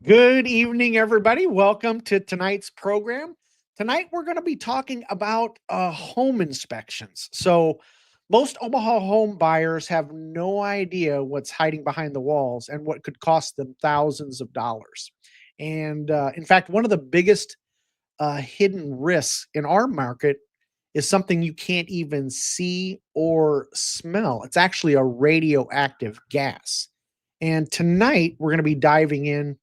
Good evening, everybody. Welcome to tonight's program. Tonight, we're going to be talking about home inspections. So, most Omaha home buyers have no idea what's hiding behind the walls and what could cost them thousands of dollars. And in fact, one of the biggest hidden risks in our market is something you can't even see or smell. It's actually a radioactive gas. And tonight, we're going to be diving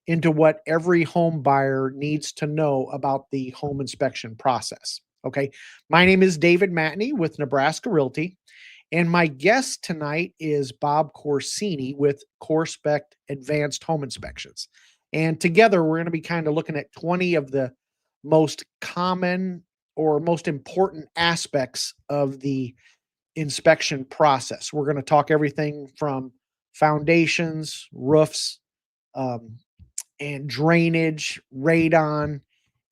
into what every home buyer needs to know about the home inspection process. Okay. My name is David Matney with Nebraska Realty, and my guest tonight is Bob Corsini with Corspect Advanced Home Inspections. And together, we're going to be kind of looking at 20 of the most common or most important aspects of the inspection process. We're going to talk everything from foundations, roofs, um, and drainage, radon,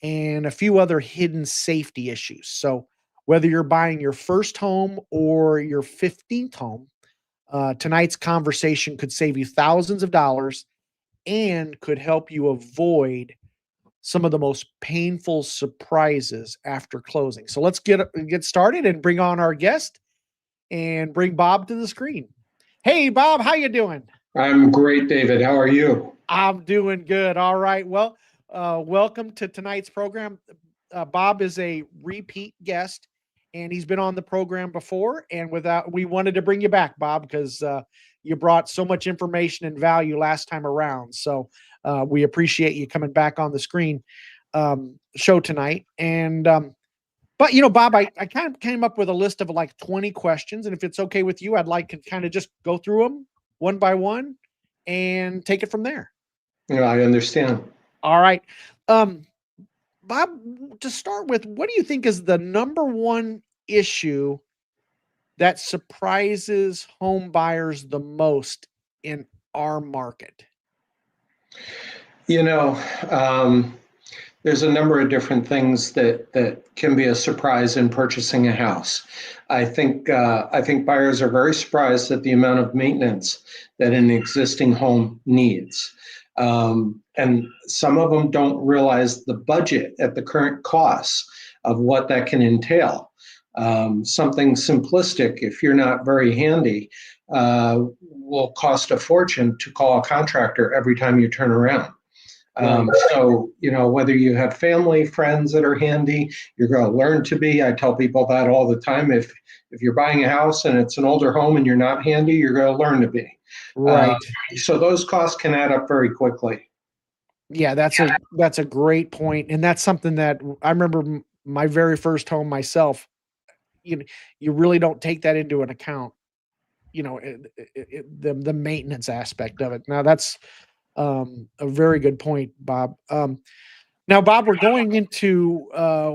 and a few other hidden safety issues. So, whether you're buying your first home or your 15th home, tonight's conversation could save you thousands of dollars and could help you avoid some of the most painful surprises after closing. So let's get started and bring on our guest and bring Bob to the screen. Hey Bob, how you doing? I'm great, David. How are you? I'm doing good. All right. Well, welcome to tonight's program. Bob is a repeat guest, and he's been on the program before. And we wanted to bring you back, Bob, because you brought so much information and value last time around. So we appreciate you coming back on the screen show tonight. And but Bob, I kind of came up with a list of like 20 questions, and if it's okay with you, I'd like to kind of just go through them one by one and take it from there. Yeah, I understand. All right. Um, Bob, to start with, what do you think is the number one issue that surprises home buyers the most in our market? You know, um, there's a number of different things that can be a surprise in purchasing a house. I think buyers are very surprised at the amount of maintenance that an existing home needs. And some of them don't realize the budget at the current costs of what that can entail. Something simplistic, if you're not very handy, will cost a fortune to call a contractor every time you turn around. So, whether you have family, friends that are handy, you're going to learn to be. I tell people that all the time. If you're buying a house and it's an older home and you're not handy, you're going to learn to be. Right. So those costs can add up very quickly. Yeah, that's a great point, and that's something that I remember my very first home myself. You really don't take that into an account. The maintenance aspect of it. Now that's a very good point, Bob. Now, Bob, we're going into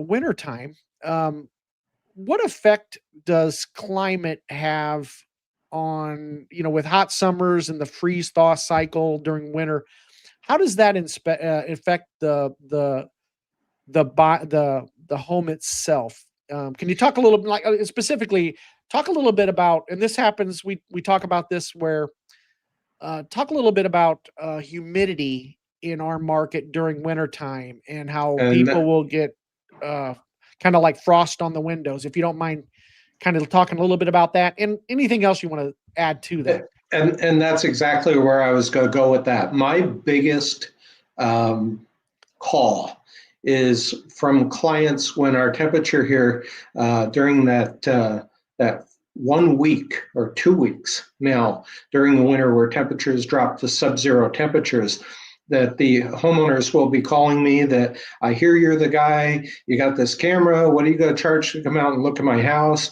wintertime. What effect does climate have on, with hot summers and the freeze thaw cycle during winter? How does that affect the home itself? Can you talk a little bit, like specifically talk a little bit about, and this happens, we talk about this where talk a little bit about humidity in our market during wintertime and how And people will get kind of like frost on the windows. If you don't mind kind of talking a little bit about that and anything else you want to add to that. and that's exactly where I was going to go with that. My biggest call is from clients when our temperature here during that 1 week or 2 weeks now during the winter where temperatures drop to sub-zero temperatures, that the homeowners will be calling me that I hear you're the guy, you got this camera, what are you going to charge to come out and look at my house?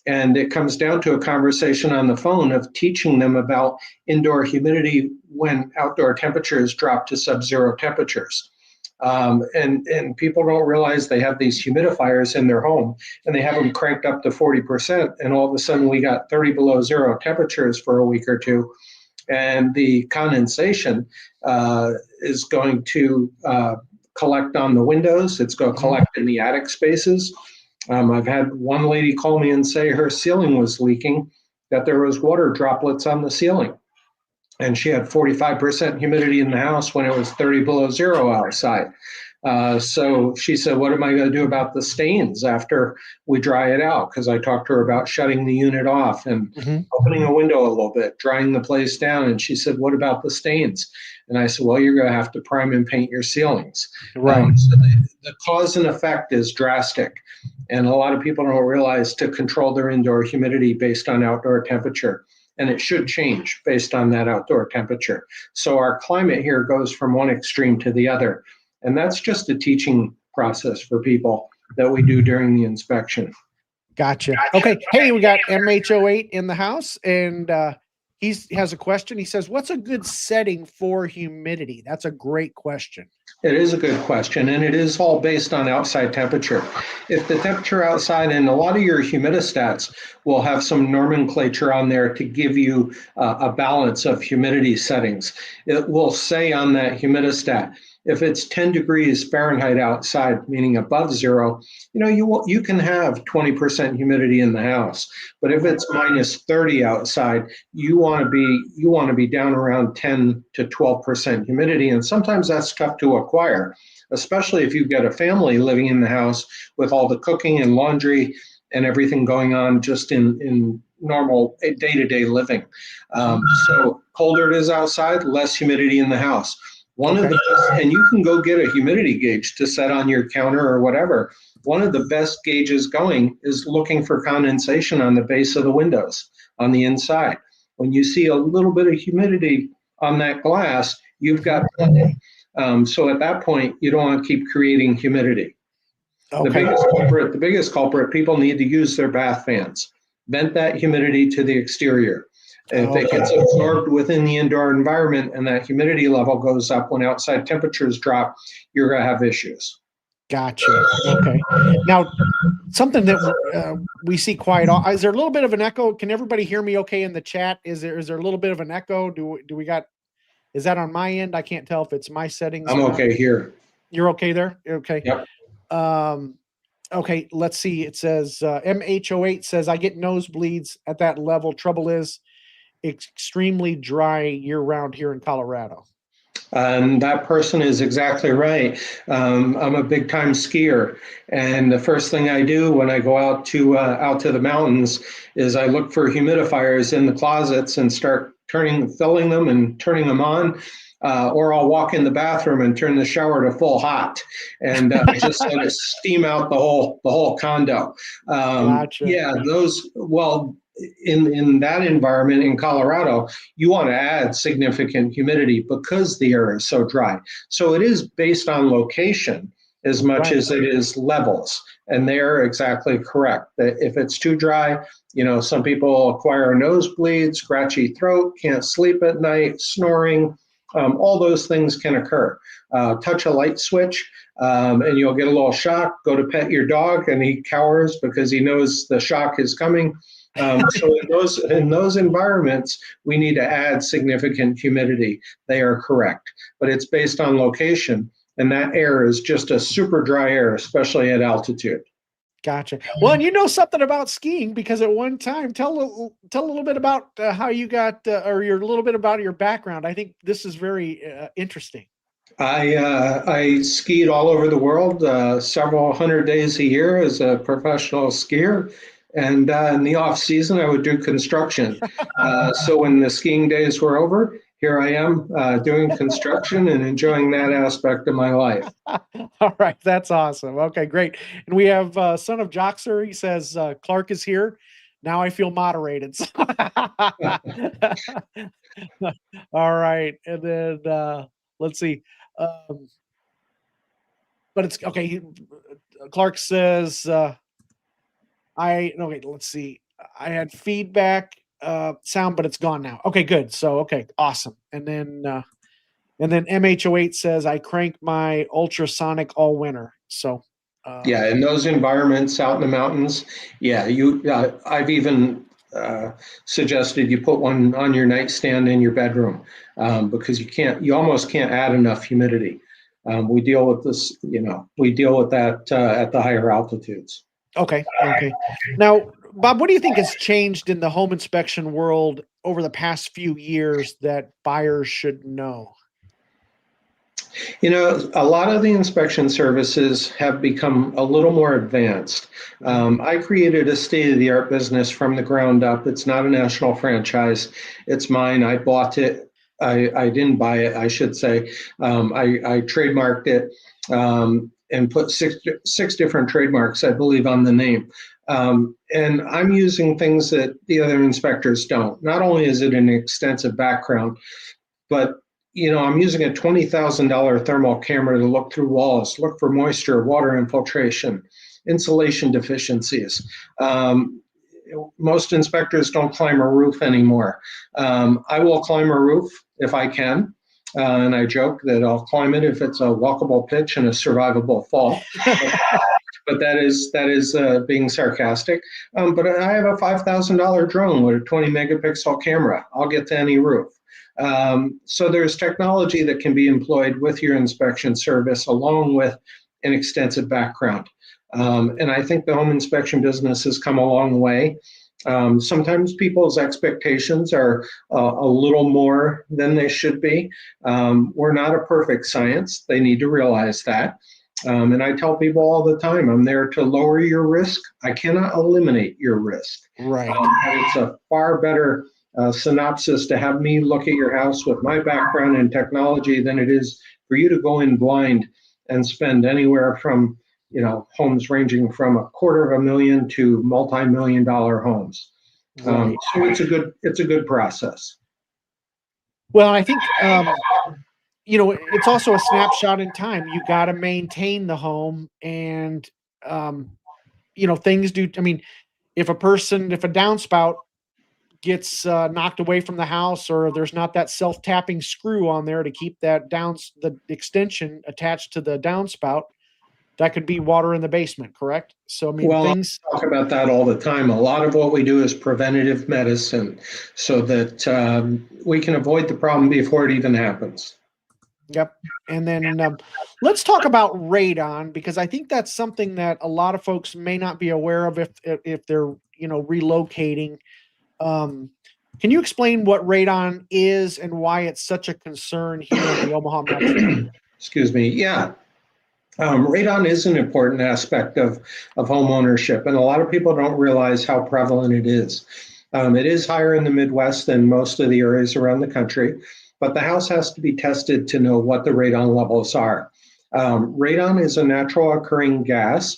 And it comes down to a conversation on the phone of teaching them about indoor humidity when outdoor temperatures drop to sub-zero temperatures. And people don't realize they have these humidifiers in their home and they have them cranked up to 40%. And all of a sudden we got 30 below zero temperatures for a week or two. And the condensation is going to collect on the windows. It's going to collect in the attic spaces. I've had one lady call me and say her ceiling was leaking, that there was water droplets on the ceiling. and she had 45% humidity in the house when it was 30 below zero outside. So she said, what am I going to do about the stains after we dry it out? Because I talked to her about shutting the unit off and opening a window a little bit, drying the place down. And she said, what about the stains? And I said, well, you're going to have to prime and paint your ceilings. Right. So the cause and effect is drastic. And a lot of people don't realize to control their indoor humidity based on outdoor temperature. And it should change based on that outdoor temperature. So our climate here goes from one extreme to the other. And that's just a teaching process for people that we do during the inspection. Gotcha. Okay. Hey, we got MH08 in the house, and he has a question. He says, what's a good setting for humidity? That's a great question. It is a good question, and it is all based on outside temperature. If the temperature outside, and a lot of your humidistats will have some nomenclature on there to give you a balance of humidity settings. It will say on that humidistat, if it's 10 degrees Fahrenheit outside, meaning above zero, you can have 20% humidity in the house. But if it's minus 30 outside, you want to be down around 10 to 12% humidity. And sometimes that's tough to acquire, especially if you've got a family living in the house with all the cooking and laundry and everything going on just in normal day-to-day living. So colder it is outside, less humidity in the house. One of the best, and you can go get a humidity gauge to set on your counter or whatever. One of the best gauges going is looking for condensation on the base of the windows on the inside. When you see a little bit of humidity on that glass, you've got plenty. So at that point, you don't want to keep creating humidity. The biggest culprit, people need to use their bath fans. Vent that humidity to the exterior. If it gets absorbed within the indoor environment and that humidity level goes up when outside temperatures drop, you're going to have issues. Gotcha. Okay. Now, something that we see quite often, is there a little bit of an echo? Can everybody hear me okay in the chat? Is there a little bit of an echo? Is that on my end? I can't tell if it's my settings. I'm okay here. You're okay there? Okay. Yep. Okay, let's see. It says MH08 says, I get nosebleeds at that level. Trouble is, extremely dry year round here in Colorado. That person is exactly right. I'm a big time skier, and the first thing I do when I go out to the mountains is I look for humidifiers in the closets and start filling them and turning them on. Or I'll walk in the bathroom and turn the shower to full hot and just let it steam out the whole condo. Gotcha. Yeah, in that environment in Colorado, you want to add significant humidity because the air is so dry. So it is based on location as much as it is levels. And they're exactly correct. That if it's too dry, some people acquire nosebleeds, scratchy throat, can't sleep at night, snoring. All those things can occur. Touch a light switch and you'll get a little shock. Go to pet your dog and he cowers because he knows the shock is coming. So in those environments, we need to add significant humidity. They are correct, but it's based on location, and that air is just a super dry air, especially at altitude. Gotcha. Well, and you know something about skiing because at one time, tell a little bit about how you got, or a little bit about your background. I think this is very interesting. I skied all over the world, several hundred days a year as a professional skier. And in the off season, I would do construction. So when the skiing days were over, here I am doing construction and enjoying that aspect of my life. All right, that's awesome. Okay, great. And we have Son of Joxer. He says Clark is here. Now I feel moderated. All right, and then let's see. But it's okay. Clark says. Let's see. I had feedback sound, but it's gone now. Okay, good. So, okay, awesome. And then MH08 says I crank my ultrasonic all winter. So, yeah, in those environments out in the mountains, yeah, I've even suggested you put one on your nightstand in your bedroom because you almost can't add enough humidity. We deal with this, we deal with that at the higher altitudes. Okay. Now, Bob, what do you think has changed in the home inspection world over the past few years that buyers should know? You know, a lot of the inspection services have become a little more advanced. I created a state-of-the-art business from the ground up. It's not a national franchise. It's mine. I bought it. I didn't buy it, I should say. I trademarked it and put six different trademarks, I believe, on the name. And I'm using things that the other inspectors don't. Not only is it an extensive background, but I'm using a $20,000 thermal camera to look through walls, look for moisture, water infiltration, insulation deficiencies. Most inspectors don't climb a roof anymore. I will climb a roof if I can. And I joke that I'll climb it if it's a walkable pitch and a survivable fall. But that is being sarcastic. But I have a $5,000 drone with a 20 megapixel camera. I'll get to any roof. So there's technology that can be employed with your inspection service along with an extensive background. And I think the home inspection business has come a long way. Sometimes people's expectations are a little more than they should be. We're not a perfect science. They need to realize that. And I tell people all the time, I'm there to lower your risk. I cannot eliminate your risk. Right. But it's a far better synopsis to have me look at your house with my background in technology than it is for you to go in blind and spend anywhere from homes ranging from $250,000 to multi-million-dollar homes. Right. So it's a good process. Well, I think it's also a snapshot in time. You got to maintain the home, and things do. I mean, if a downspout gets knocked away from the house, or there's not that self-tapping screw on there to keep that the extension attached to the downspout, that could be water in the basement, correct? So, I mean, I talk about that all the time. A lot of what we do is preventative medicine so that we can avoid the problem before it even happens. Yep. And then let's talk about radon, because I think that's something that a lot of folks may not be aware of if they're, relocating. Can you explain what radon is and why it's such a concern here in the Omaha metro? Excuse me. Yeah. Radon is an important aspect of home ownership, and a lot of people don't realize how prevalent it is. It is higher in the Midwest than most of the areas around the country, but the house has to be tested to know what the radon levels are. Radon is a natural occurring gas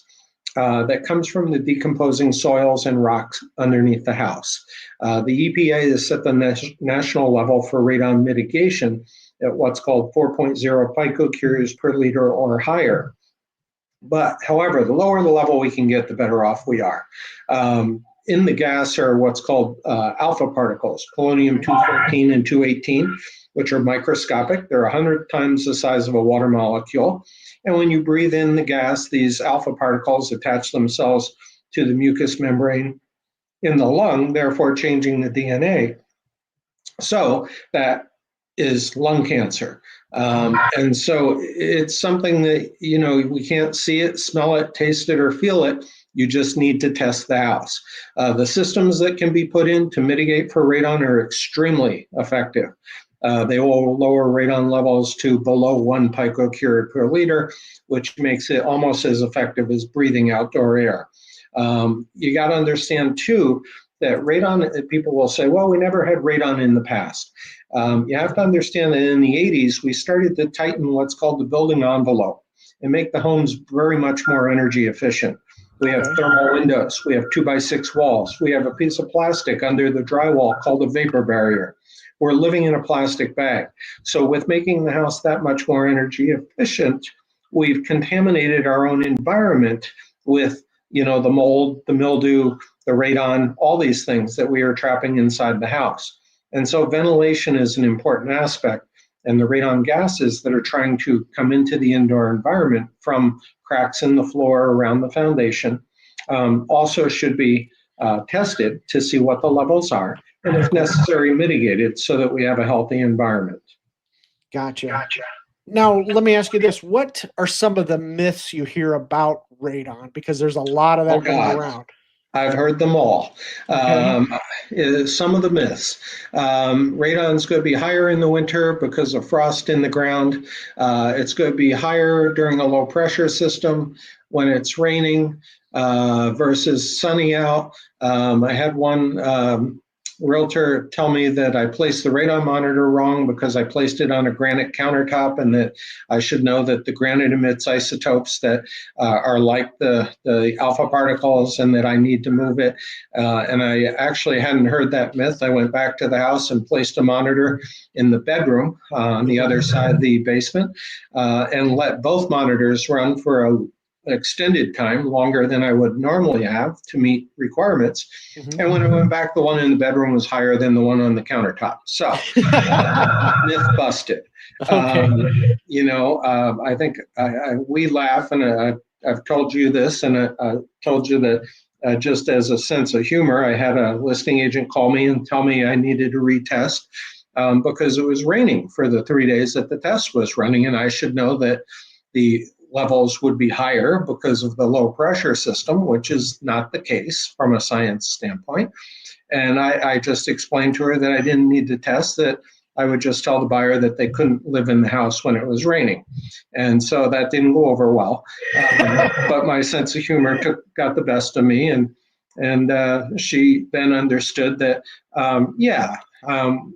that comes from the decomposing soils and rocks underneath the house. The EPA has set the national level for radon mitigation at what's called 4.0 picocuries per liter or higher. But however, the lower the level we can get, the better off we are. In the gas are what's called alpha particles, polonium-214 and 218, which are microscopic. They're 100 times the size of a water molecule. And when you breathe in the gas, these alpha particles attach themselves to the mucous membrane in the lung, therefore changing the DNA. So that is lung cancer. And so it's something that, we can't see it, smell it, taste it, or feel it. You just need to test the house. The systems that can be put in to mitigate for radon are extremely effective. They will lower radon levels to below 1 picocurie per liter, which makes it almost as effective as breathing outdoor air. You got to understand, too, that radon, people will say, well, we never had radon in the past. You have to understand that in the 80s, we started to tighten what's called the building envelope and make the homes very much more energy efficient. We have thermal windows. We have 2x6 walls. We have a piece of plastic under the drywall called a vapor barrier. We're living in a plastic bag. So with making the house that much more energy efficient, we've contaminated our own environment with, the mold, the mildew, the radon, all these things that we are trapping inside the house. And so ventilation is an important aspect. And the radon gases that are trying to come into the indoor environment from cracks in the floor around the foundation also should be tested to see what the levels are, and if necessary, mitigated so that we have a healthy environment. Gotcha. Now, let me ask you this. What are some of the myths you hear about radon? Because there's a lot of that going around. I've heard them all. Okay. Some of the myths. Radon's going to be higher in the winter because of frost in the ground. It's going to be higher during a low pressure system when it's raining versus sunny out. I had one realtor tell me that I placed the radon monitor wrong because I placed it on a granite countertop, and that I should know that the granite emits isotopes that are like the alpha particles, and that I need to move it. And I actually hadn't heard that myth. I went back to the house and placed a monitor in the bedroom on the other side of the basement, and let both monitors run for an extended time, longer than I would normally have to meet requirements. And when I went back, the one in the bedroom was higher than the one on the countertop. So myth busted. Okay. I think we laugh, and I've told you this, and I told you that just as a sense of humor, I had a listing agent call me and tell me I needed to retest because it was raining for the 3 days that the test was running, and I should know that the levels would be higher because of the low pressure system, which is not the case from a science standpoint. And I just explained to her that I didn't need to test, that I would just tell the buyer that they couldn't live in the house when it was raining. And so that didn't go over well. But my sense of humor got the best of me. And she then understood that,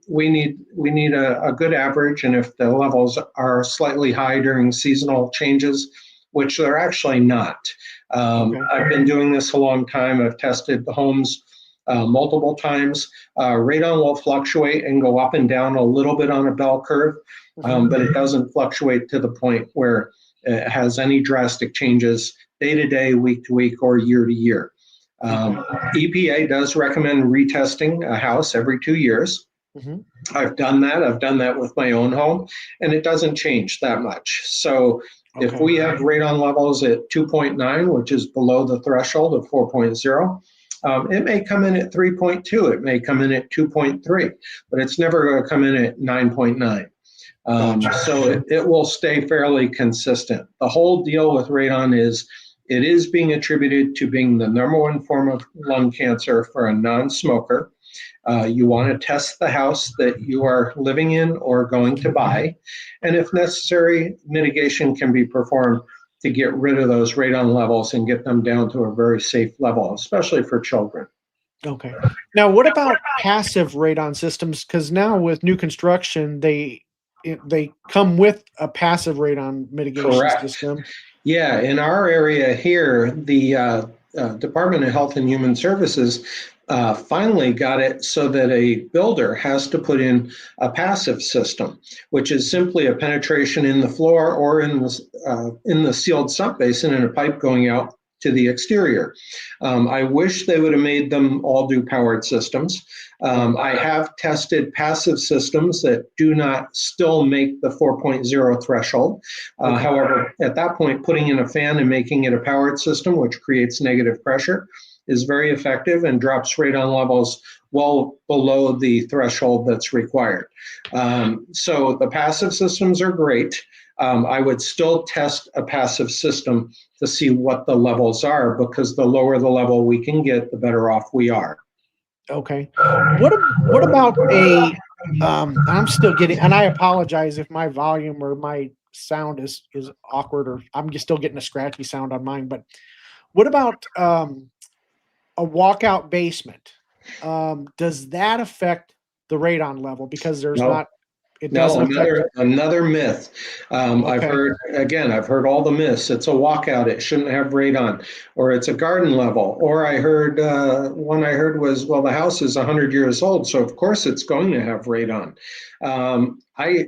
we need a good average, and if the levels are slightly high during seasonal changes, which they're actually not. I've been doing this a long time. I've tested the homes multiple times. Radon will fluctuate and go up and down a little bit on a bell curve, but it doesn't fluctuate to the point where it has any drastic changes day to day, week to week, or year to year. EPA does recommend retesting a house every 2 years. I've done that. I've done that with my own home, and it doesn't change that much. So if we have radon levels at 2.9, which is below the threshold of 4.0, it may come in at 3.2. It may come in at 2.3, but it's never going to come in at 9.9. So it will stay fairly consistent. The whole deal with radon is it is being attributed to being the number one form of lung cancer for a non-smoker. You want to test the house that you are living in or going to buy. And if necessary, mitigation can be performed to get rid of those radon levels and get them down to a very safe level, especially for children. Okay. Now, what about passive radon systems? Because now with new construction, they come with a passive radon mitigation system. Yeah, in our area here, the Department of Health and Human Services finally got it so that a builder has to put in a passive system, which is simply a penetration in the floor or in the sealed sump basin and a pipe going out to the exterior. I wish they would have made them all do powered systems. I have tested passive systems that do not still make the 4.0 threshold. However, at that point, putting in a fan and making it a powered system, which creates negative pressure, is very effective and drops radon levels well below the threshold that's required. So the passive systems are great. I would still test a passive system to see what the levels are, because the lower the level we can get, the better off we are. Okay. What about I'm still getting, and I apologize if my volume or my sound is awkward, or I'm just still getting a scratchy sound on mine, but what about a walkout basement? Does that affect the radon level? Because there's No. not, it doesn't affect. Another myth. I've heard all the myths. It's a walkout. It shouldn't have radon, or it's a garden level. Or I heard one I heard was, well, the house is 100 years old, so of course it's going to have radon.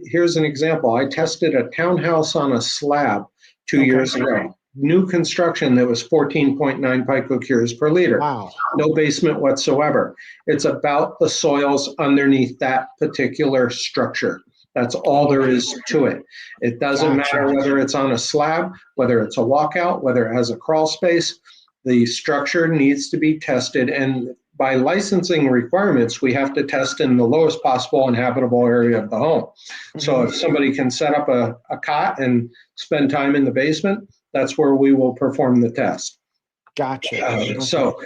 Here's an example. I tested a townhouse on a slab 2 years ago. New construction that was 14.9 picocures per liter. Wow. No basement whatsoever. It's about the soils underneath that particular structure. That's all there is to it. It doesn't matter whether it's on a slab, whether it's a walkout, whether it has a crawl space. The structure needs to be tested, and by licensing requirements, we have to test in the lowest possible inhabitable area of the home. So if somebody can set up a cot and spend time in the basement, that's where we will perform the test. Gotcha. So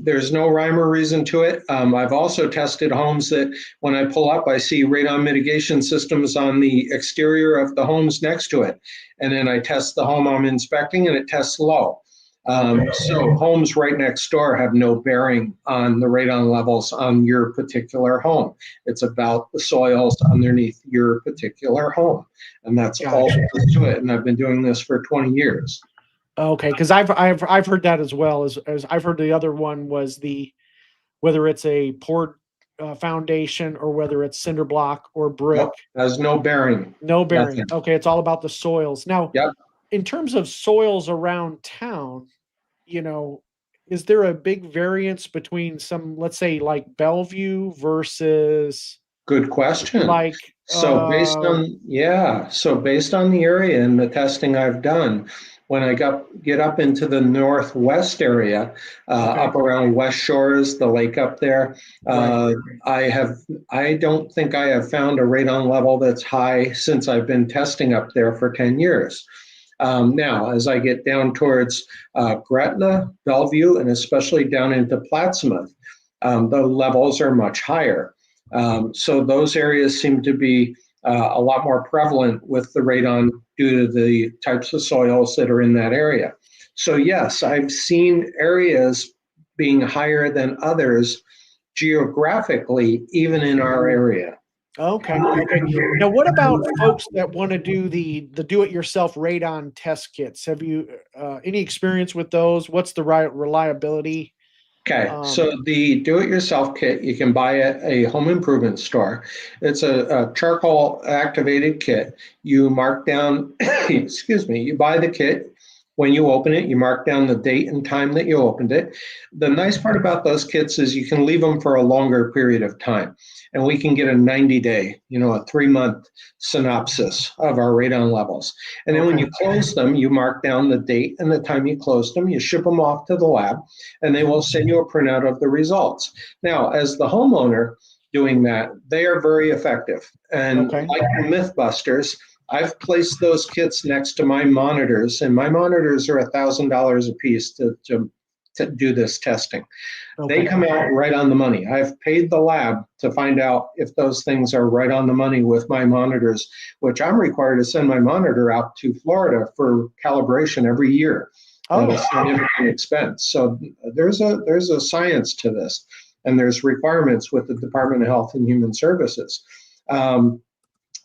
there's no rhyme or reason to it. I've also tested homes that when I pull up, I see radon mitigation systems on the exterior of the homes next to it. And then I test the home I'm inspecting and it tests low. So homes right next door have no bearing on the radon levels on your particular home. It's about the soils underneath your particular home. And that's all there is to it. And I've been doing this for 20 years. Okay, because I've heard that as well. As I've heard the other one was whether it's a poured foundation or whether it's cinder block or brick. Nope, has no bearing. No bearing. Nothing. Okay, it's all about the soils. Now, Yep. in terms of soils around town, is there a big variance between some, let's say, like Bellevue versus Good question. like So based on the area and the testing I've done, when I get up into the northwest area, up around West Shores, the lake up there, I don't think I have found a radon level that's high since I've been testing up there for 10 years. Now, as I get down towards Gretna, Bellevue, and especially down into Plattsmouth, the levels are much higher. So those areas seem to be a lot more prevalent with the radon due to the types of soils that are in that area. So yes, I've seen areas being higher than others geographically, even in our area. Okay. Now, what about folks that want to do the do-it-yourself radon test kits? Have you any experience with those? What's the reliability? Okay, so the do-it-yourself kit you can buy at a home improvement store. It's a charcoal activated kit. You mark down, excuse me, you buy the kit. When you open it, you mark down the date and time that you opened it. The nice part about those kits is you can leave them for a longer period of time. And we can get a 90-day, a 3-month synopsis of our radon levels. And then when you close them, you mark down the date and the time you closed them. You ship them off to the lab, and they will send you a printout of the results. Now, as the homeowner doing that, they are very effective. And like the Mythbusters, I've placed those kits next to my monitors, and my monitors are $1,000 a piece to do this testing. They come out right on the money. I've paid the lab to find out if those things are right on the money with my monitors, which I'm required to send my monitor out to Florida for calibration every year at a significant expense. So there's a science to this, and there's requirements with the Department of Health and Human Services.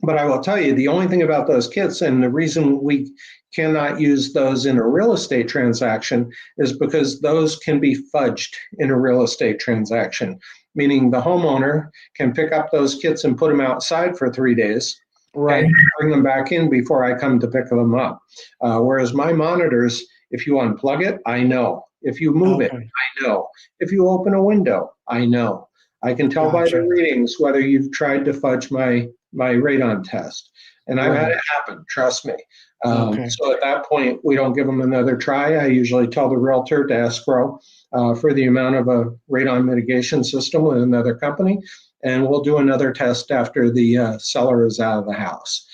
But I will tell you, the only thing about those kits, and the reason we cannot use those in a real estate transaction, is because those can be fudged in a real estate transaction, meaning the homeowner can pick up those kits and put them outside for 3 days, and bring them back in before I come to pick them up. Whereas my monitors, if you unplug it, I know. If you move it, I know. If you open a window, I know. I can tell by the readings whether you've tried to fudge my radon test. And I've had it happen, trust me. So at that point, we don't give them another try. I usually tell the realtor to escrow for the amount of a radon mitigation system with another company. And we'll do another test after the seller is out of the house,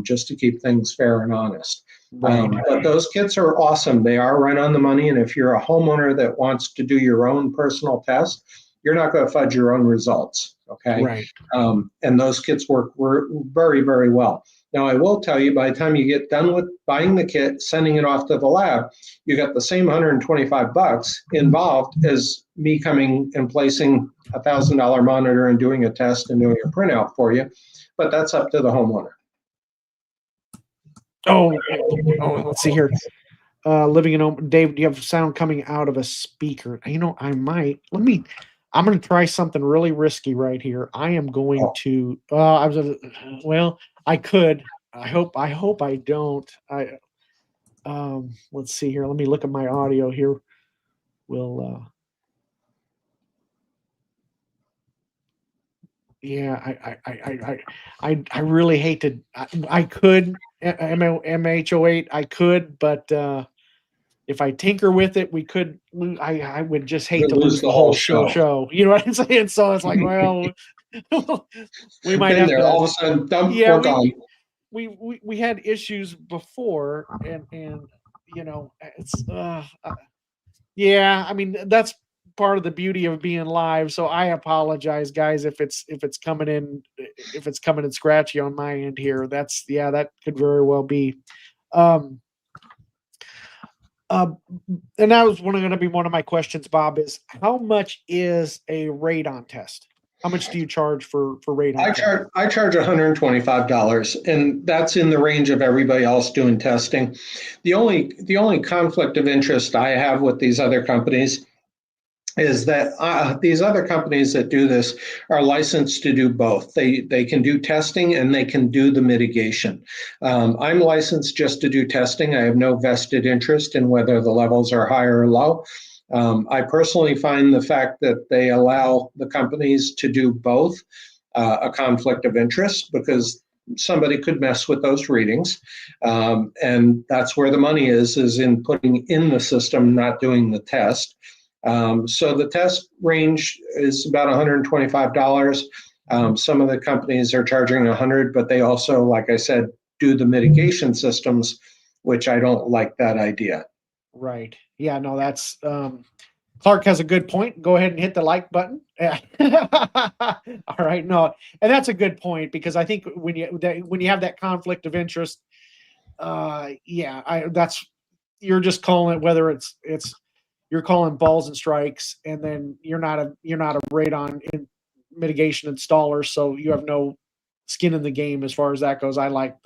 just to keep things fair and honest. But those kits are awesome. They are right on the money. And if you're a homeowner that wants to do your own personal test, you're not going to fudge your own results, okay? And those kits work very, very well. Now, I will tell you, by the time you get done with buying the kit, sending it off to the lab, you got the same $125 involved as me coming and placing a $1,000 monitor and doing a test and doing a printout for you. But that's up to the homeowner. Let's see here. Living in Omaha, Dave, do you have sound coming out of a speaker? I might. I'm going to try something really risky right here. I am going to. I could. I hope I don't. Let's see here. Let me look at my audio here. I really hate to. I could MH08. I could, but if I tinker with it, we could. I would just hate to lose the whole show. You know what I'm saying? So it's like, well, we might have to. All of a sudden, we're gone. We had issues before, and it's Yeah, I mean, that's part of the beauty of being live. So I apologize, guys, if it's coming in scratchy on my end here. That's yeah, that could very well be. Um, uh, and that was going to be one of my questions, Bob. Is how much is a radon test? How much do you charge for radon tests? I charge $125, and that's in the range of everybody else doing testing. The only conflict of interest I have with these other companies is that these other companies that do this are licensed to do both. They can do testing and they can do the mitigation. I'm licensed just to do testing. I have no vested interest in whether the levels are high or low. I personally find the fact that they allow the companies to do both a conflict of interest, because somebody could mess with those readings. And that's where the money is in putting in the system, not doing the test. So the test range is about $125. Some of the companies are charging $100, but they also, like I said, do the mitigation systems, which I don't like that idea. Right. Yeah, no, that's Clark has a good point. Go ahead and hit the like button. Yeah. All right. No, and that's a good point, because I think when you have that conflict of interest, yeah, that's you're just calling it, whether it's you're calling balls and strikes, and then you're not a radon mitigation installer, so you have no skin in the game as far as that goes. I like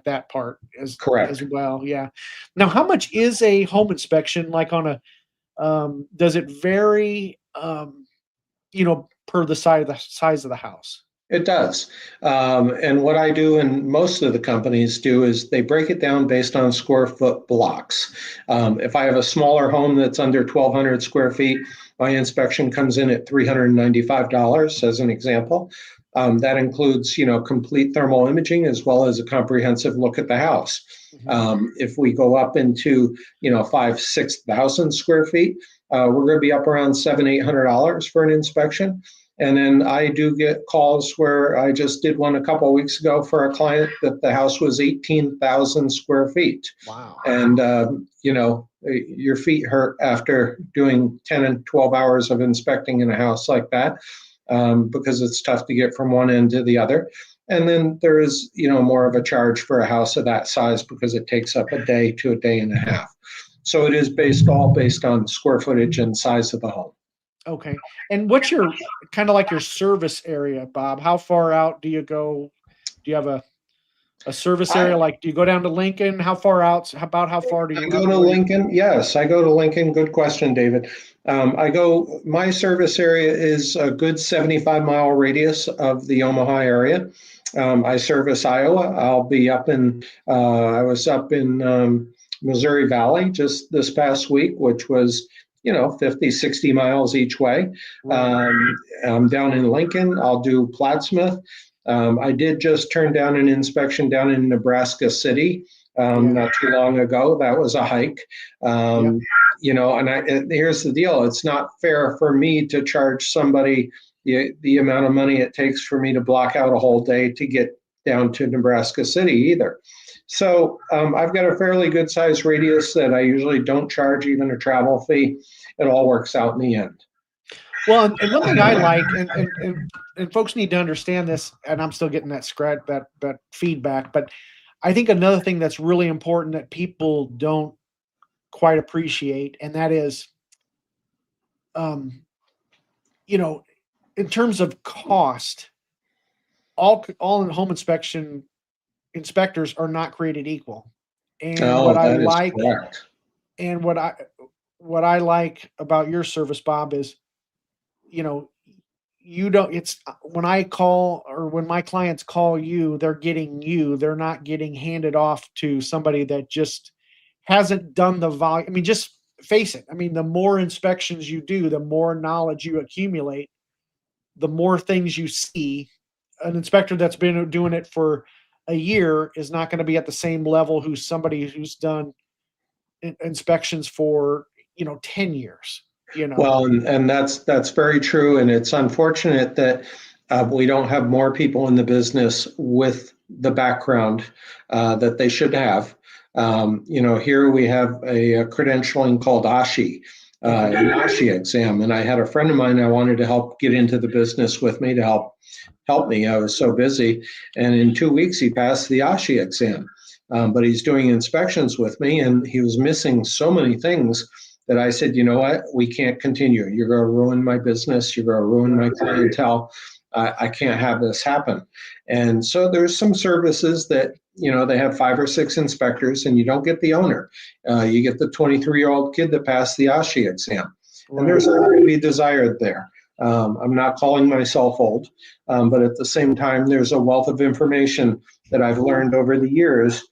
that part as Correct. well. Yeah. Now, how much is a home inspection like on a does it vary, per the size of the house? It does. And what I do, and most of the companies do, is they break it down based on square foot blocks. If I have a smaller home that's under 1,200 square feet, my inspection comes in at $395 as an example. That includes, complete thermal imaging as well as a comprehensive look at the house. If we go up into, 5,000, 6,000 square feet, we're going to be up around $700, $800 for an inspection. And then I do get calls where I just did one a couple of weeks ago for a client that the house was 18,000 square feet. Wow. And, your feet hurt after doing 10 and 12 hours of inspecting in a house like that, because it's tough to get from one end to the other. And then there is, more of a charge for a house of that size because it takes up a day to a day and a half. So it is all based on square footage and size of the home. Okay. And what's your kind of like your service area, Bob? How far out do you go? Do you have a service area? Like, do you go down to Lincoln? How far out? How far do you go to Lincoln? Yes, I go to Lincoln. Good question, David. My service area is a good 75-mile radius of the Omaha area. I service Iowa. I was up in Missouri Valley just this past week, which was 50, 60 miles each way. I'm down in Lincoln. I'll do Plattsmouth. I did just turn down an inspection down in Nebraska City not too long ago. That was a hike. And here's the deal. It's not fair for me to charge somebody the amount of money it takes for me to block out a whole day to get down to Nebraska City either. So I've got a fairly good size radius that I usually don't charge even a travel fee. It all works out in the end. Well, and one thing I like, and folks need to understand this, and I'm still getting that feedback, but I think another thing that's really important that people don't quite appreciate, and that is, in terms of cost, all home inspectors are not created equal. And what I like, correct. and what I like about your service, Bob, is, you don't, it's when I call or when my clients call you, they're not getting handed off to somebody that just hasn't done the volume. I mean, just face it. I mean, the more inspections you do, the more knowledge you accumulate, the more things you see. An inspector that's been doing it for a year is not going to be at the same level who's somebody who's done inspections for 10 years. Well, and that's very true, and it's unfortunate that we don't have more people in the business with the background that they should have. Here we have a credentialing called ASHI, an ASHI exam. And I had a friend of mine I wanted to help get into the business with me to help me. I was so busy. And in 2 weeks, he passed the ASHI exam. But he's doing inspections with me, and he was missing so many things that I said, you know what, we can't continue. You're going to ruin my business. You're going to ruin my clientele. I can't have this happen. And so there's some services that, they have 5 or 6 inspectors, and you don't get the owner. You get the 23-year-old kid that passed the ASHI exam. Right. And there's a lot to be desired there. I'm not calling myself old, but at the same time, there's a wealth of information that I've learned over the years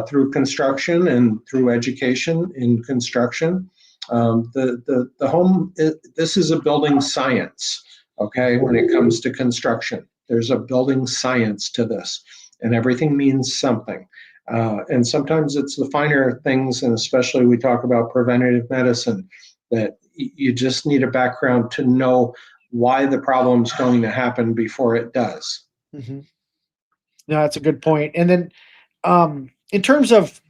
through construction and through education in construction. The home, this is a building science, okay, when it comes to construction. There's a building science to this, and everything means something. And sometimes it's the finer things, and especially we talk about preventative medicine, that you just need a background to know why the problem's going to happen before it does. Mm-hmm. No, that's a good point. And then in terms of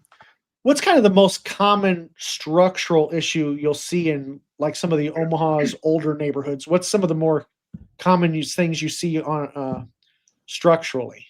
what's kind of the most common structural issue you'll see in like some of the Omaha's older neighborhoods, what's some of the more common things you see on structurally?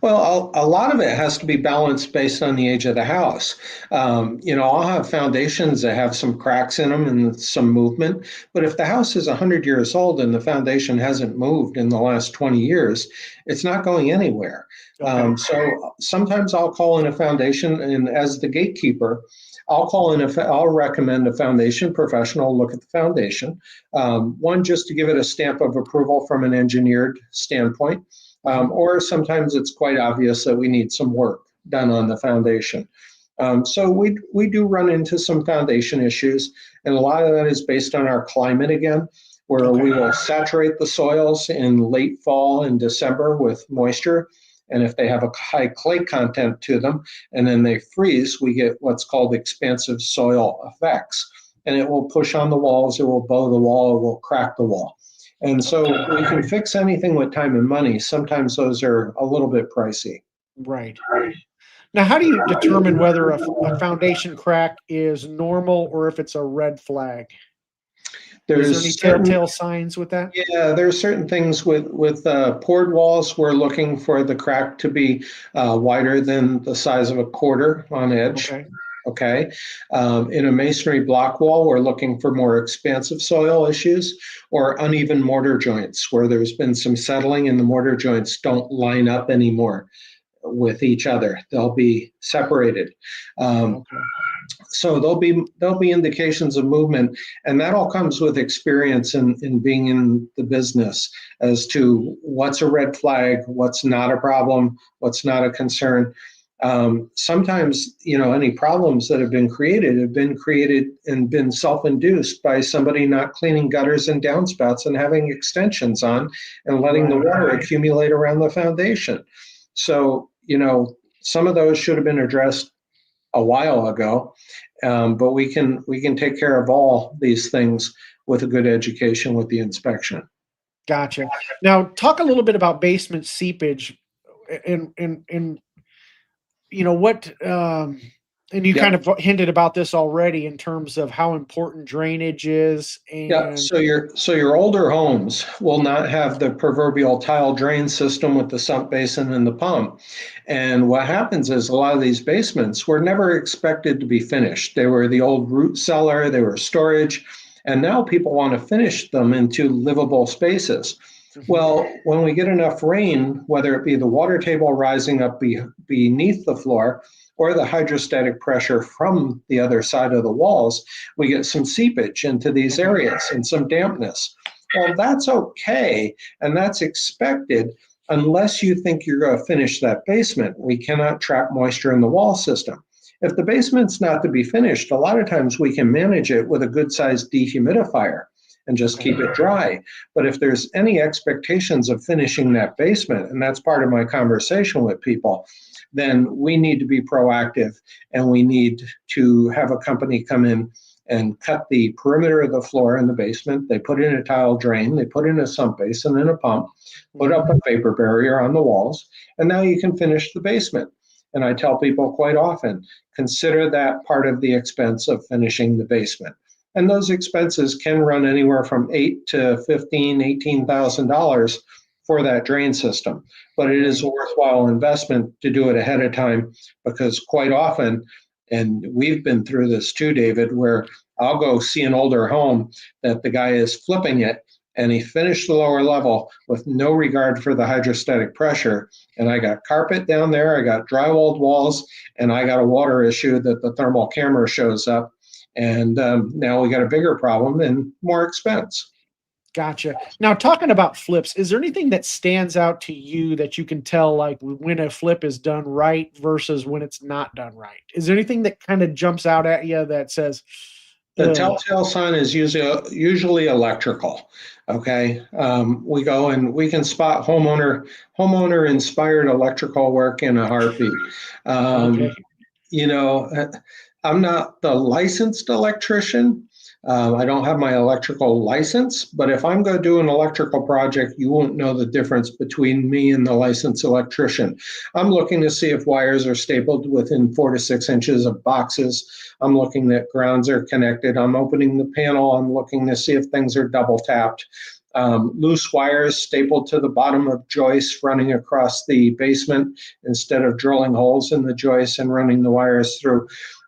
Well, a lot of it has to be balanced based on the age of the house. I'll have foundations that have some cracks in them and some movement, but if the house is 100 years old and the foundation hasn't moved in the last 20 years, it's not going anywhere. Okay. So sometimes I'll call in a foundation, and as the gatekeeper, I'll recommend a foundation professional look at the foundation. One, just to give it a stamp of approval from an engineered standpoint. Or sometimes it's quite obvious that we need some work done on the foundation. So we do run into some foundation issues, and a lot of that is based on our climate again, where we will saturate the soils in late fall and December with moisture. And if they have a high clay content to them and then they freeze, we get what's called expansive soil effects. And it will push on the walls, it will bow the wall, it will crack the wall. And so we can fix anything with time and money. Sometimes those are a little bit pricey. Right. Now, how do you determine whether a foundation crack is normal or if it's a red flag? Is there any telltale signs with that? Yeah, there are certain things with poured walls. We're looking for the crack to be wider than the size of a quarter on edge. Okay. In a masonry block wall, we're looking for more expansive soil issues or uneven mortar joints where there's been some settling and the mortar joints don't line up anymore with each other. They'll be separated. So there'll be indications of movement, and that all comes with experience in being in the business as to what's a red flag, what's not a problem, what's not a concern. Sometimes, any problems that have been created and been self-induced by somebody not cleaning gutters and downspouts and having extensions on and letting the water accumulate around the foundation. So, some of those should have been addressed a while ago, but we can take care of all these things with a good education with the inspection. Gotcha. Now, talk a little bit about basement seepage and what and you kind of hinted about this already in terms of how important drainage is. And so your older homes will not have the proverbial tile drain system with the sump basin and the pump. And what happens is a lot of these basements were never expected to be finished. They were the old root cellar, they were storage, and now people want to finish them into livable spaces. Well, when we get enough rain, whether it be the water table rising up beneath the floor or the hydrostatic pressure from the other side of the walls, we get some seepage into these areas and some dampness. Well, that's okay, and that's expected unless you think you're going to finish that basement. We cannot trap moisture in the wall system. If the basement's not to be finished, a lot of times we can manage it with a good-sized dehumidifier and just keep it dry. But if there's any expectations of finishing that basement, and that's part of my conversation with people, then we need to be proactive, and we need to have a company come in and cut the perimeter of the floor in the basement. They put in a tile drain, they put in a sump basin and a pump, put up a vapor barrier on the walls, and now you can finish the basement. And I tell people quite often, consider that part of the expense of finishing the basement. And those expenses can run anywhere from $8,000 to $15,000, $18,000 for that drain system. But it is a worthwhile investment to do it ahead of time, because quite often, and we've been through this too, David, where I'll go see an older home that the guy is flipping it, and he finished the lower level with no regard for the hydrostatic pressure. And I got carpet down there, I got drywalled walls, and I got a water issue that the thermal camera shows up. And now we got a bigger problem and more expense. Gotcha. Now, talking about flips, is there anything that stands out to you that you can tell, like when a flip is done right versus when it's not done right? Is there anything that kind of jumps out at you that says, the telltale sign is usually electrical. Okay, we go and we can spot homeowner inspired electrical work in a heartbeat. Okay. You know, I'm not the licensed electrician. I don't have my electrical license, but if I'm going to do an electrical project, you won't know the difference between me and the licensed electrician. I'm looking to see if wires are stapled within 4 to 6 inches of boxes. I'm looking that grounds are connected. I'm opening the panel. I'm looking to see if things are double tapped. Loose wires stapled to the bottom of joists running across the basement instead of drilling holes in the joists and running the wires through.